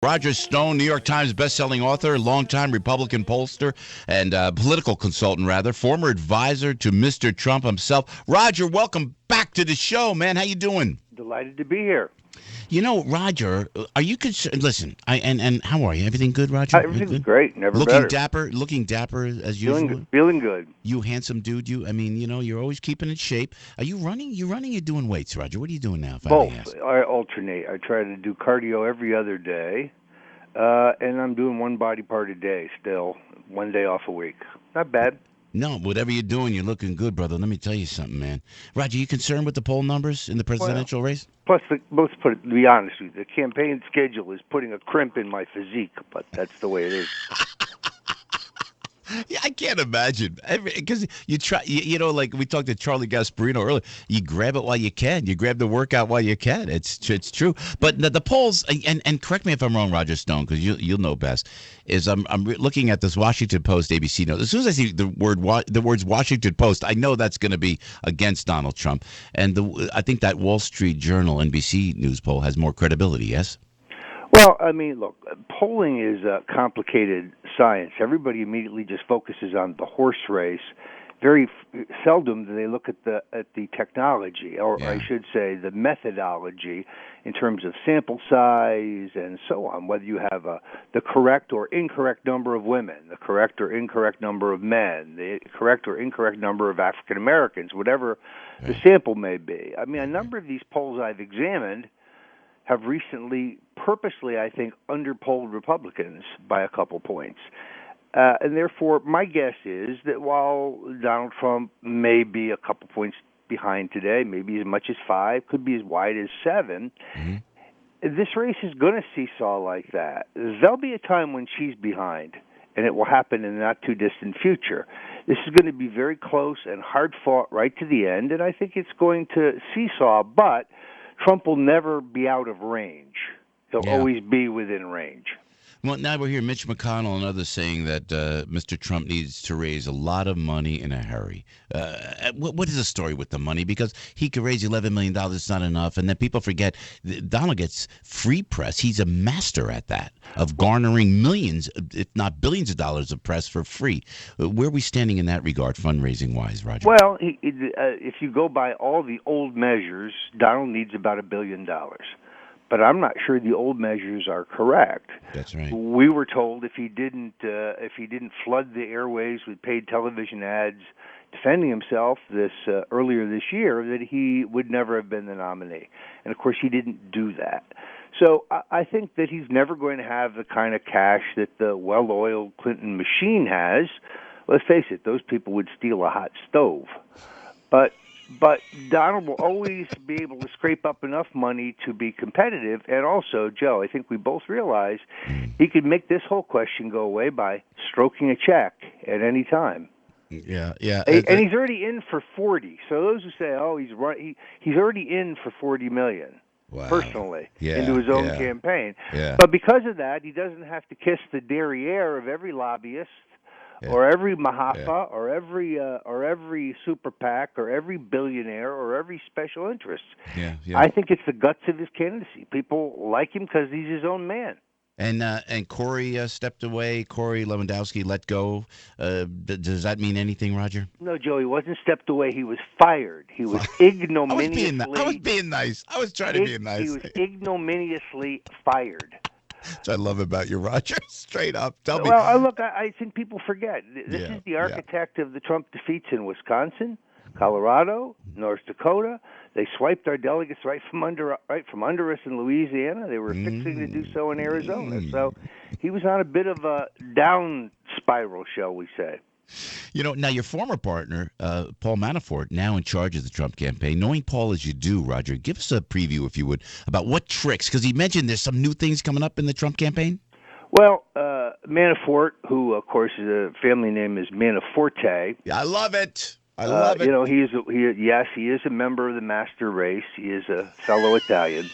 Roger Stone, New York Times bestselling author, longtime Republican pollster, and political consultant, rather, former advisor to Mr. Trump himself. Roger, welcome back to the show, man. How you doing? Delighted to be here. You know, Roger, are you concerned? Listen, and how are you? Everything good, Roger? You Everything's good? great, never better. Looking dapper as Feeling usual. feeling good. You handsome dude. I mean, you're always keeping in shape. Are you running? You running? You're doing weights, Roger. What are you doing now? If I Both. may ask. I alternate. I try to do cardio every other day, and I'm doing one body part a day still. One day off a week. Not bad. No, whatever you're doing, you're looking good, brother. Let me tell you something, man. Roger, you concerned with the poll numbers in the Well, presidential race? plus, to be honest with you, the campaign schedule is putting a crimp in my physique, but that's the way it is. Yeah, I can't imagine because you try. Like we talked to Charlie Gasparino earlier. You grab it while you can. You grab the workout while you can. It's true. But the polls and correct me if I'm wrong, Roger Stone, because you'll know best. Is I'm looking at this Washington Post ABC note. As soon as I see the words Washington Post, I know that's going to be against Donald Trump. And I think that Wall Street Journal NBC News poll has more credibility. Yes. Well, I mean, look, polling is a complicated science. Everybody immediately just focuses on the horse race. Very seldom do they look at the technology, or I Yeah. should say, the methodology in terms of sample size and so on. Whether you have the correct or incorrect number of women, the correct or incorrect number of men, the correct or incorrect number of African Americans, whatever the Right. sample may be. I mean, a number of these polls I've examined have recently purposely, I think, underpolled Republicans by a couple points. And therefore, my guess is that while Donald Trump may be a couple points behind today, maybe as much as 5, could be as wide as 7, Hmm. this race is going to seesaw like that. There'll be a time when she's behind, and it will happen in the not too distant future. This is going to be very close and hard fought right to the end, and I think it's going to seesaw, but Trump will never be out of range. He'll Yeah. always be within range. Well, now we're hearing Mitch McConnell and others saying that Mr. Trump needs to raise a lot of money in a hurry. What is the story with the money? Because he could raise $11 million, it's not enough. And then people forget Donald gets free press. He's a master at that, of garnering millions, if not billions of dollars of press for free. Where are we standing in that regard, fundraising wise, Roger? Well, if you go by all the old measures, Donald needs about $1 billion. But I'm not sure the old measures are correct. That's right. We were told if he didn't flood the airways with paid television ads defending himself earlier this year, that he would never have been the nominee. And of course, he didn't do that. So I think that he's never going to have the kind of cash that the well-oiled Clinton machine has. Let's face it; those people would steal a hot stove. But but Donald will always be able to scrape up enough money to be competitive. And also, Joe, I think we both realize he could make this whole question go away by stroking a check at any time. Yeah, yeah. And he's already in for 40. So those who say, "Oh, he's already in for 40 million." Wow. Personally, Yeah, into his own yeah, campaign. yeah, But because of that, he doesn't have to kiss the derriere of every lobbyist yeah, or every yeah, Mahafa or every super PAC or every billionaire or every special interest. yeah, yeah. I think it's the guts of his candidacy. People like him because he's his own man. And Corey stepped away. Corey Lewandowski let go. Does that mean anything, Roger? No, Joe, he wasn't stepped away. He was fired. He was I was being I was ignominiously being nice. I was trying to be he nice. was ignominiously fired. Which I love about you, Roger. Straight up, tell me. Well, I think people forget. This Yeah, is the yeah. architect of the Trump defeats in Wisconsin, Colorado, North Dakota. They swiped our delegates right from under us in Louisiana. They were fixing to do so in Arizona. So he was on a bit of a down spiral, shall we say. Now your former partner, Paul Manafort, now in charge of the Trump campaign. Knowing Paul as you do, Roger, give us a preview, if you would, about what tricks, because he mentioned there's some new things coming up in the Trump campaign. Well, Manafort, who of course his family name is Manaforte. Yeah, I love it. I love it. He is a member of the master race. He is a fellow Italian.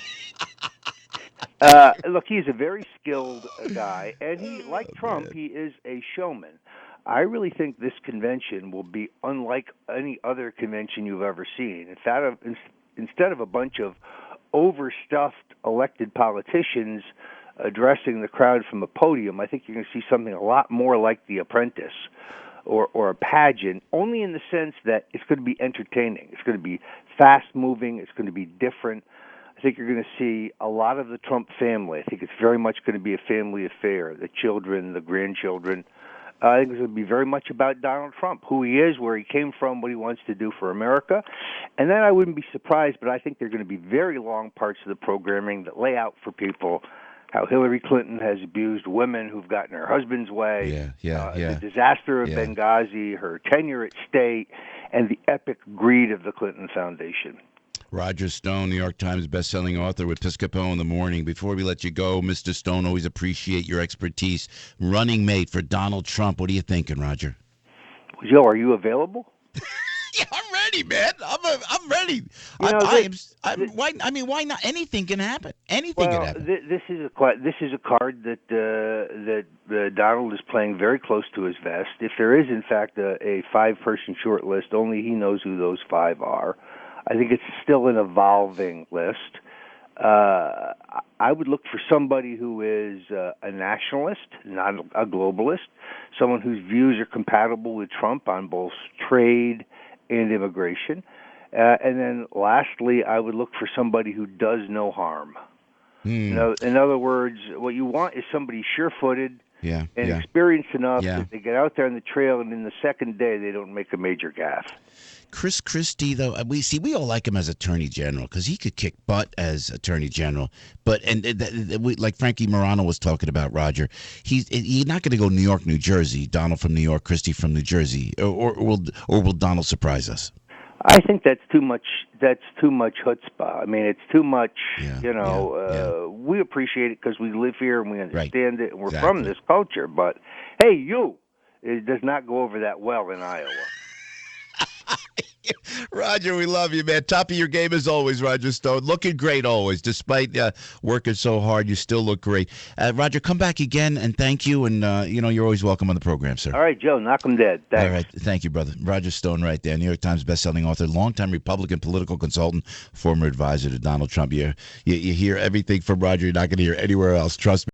Look, he's a very skilled guy, and like Oh, Trump, man. he is a showman. I really think this convention will be unlike any other convention you've ever seen. Instead of a bunch of overstuffed elected politicians addressing the crowd from a podium, I think you're going to see something a lot more like The Apprentice or a pageant, only in the sense that it's going to be entertaining. It's going to be fast-moving. It's going to be different. I think you're going to see a lot of the Trump family. I think it's very much going to be a family affair, the children, the grandchildren. I think it's going to be very much about Donald Trump, who he is, where he came from, what he wants to do for America. And then I wouldn't be surprised, but I think there are going to be very long parts of the programming that lay out for people how Hillary Clinton has abused women who've gotten her husband's way, the disaster of Benghazi, her tenure at state, and the epic greed of the Clinton Foundation. Roger Stone, New York Times bestselling author with Piscopo in the Morning. Before we let you go, Mr. Stone, always appreciate your expertise. Running mate for Donald Trump. What are you thinking, Roger? Joe, are you available? Yeah, I'm ready, man. I'm ready. Why not? Anything can happen. Anything can happen. This is a card that Donald is playing very close to his vest. If there is, in fact, a 5-person short list, only he knows who those 5 are. I think it's still an evolving list. I would look for somebody who is a nationalist, not a globalist, someone whose views are compatible with Trump on both trade and immigration. And then lastly, I would look for somebody who does no harm. In other words, what you want is somebody sure-footed and experienced enough that they get out there on the trail, and in the second day, they don't make a major gaffe. Chris Christie, though, we all like him as Attorney General because he could kick butt as Attorney General. But like Frankie Morano was talking about, Roger, he's not going to go New York, New Jersey. Donald from New York, Christie from New Jersey, or will Donald surprise us? I think that's too much. That's too much chutzpah. I mean, it's too much. We appreciate it because we live here and we understand it, and we're from this culture. But hey, it does not go over that well in Iowa. Roger, we love you, man. Top of your game as always, Roger Stone. Looking great always. Despite working so hard, you still look great. Roger, come back again, and thank you. And, you're always welcome on the program, sir. All right, Joe, knock 'em dead. Thanks. All right. Thank you, brother. Roger Stone right there, New York Times bestselling author, longtime Republican political consultant, former advisor to Donald Trump. You hear everything from Roger you're not going to hear anywhere else. Trust me.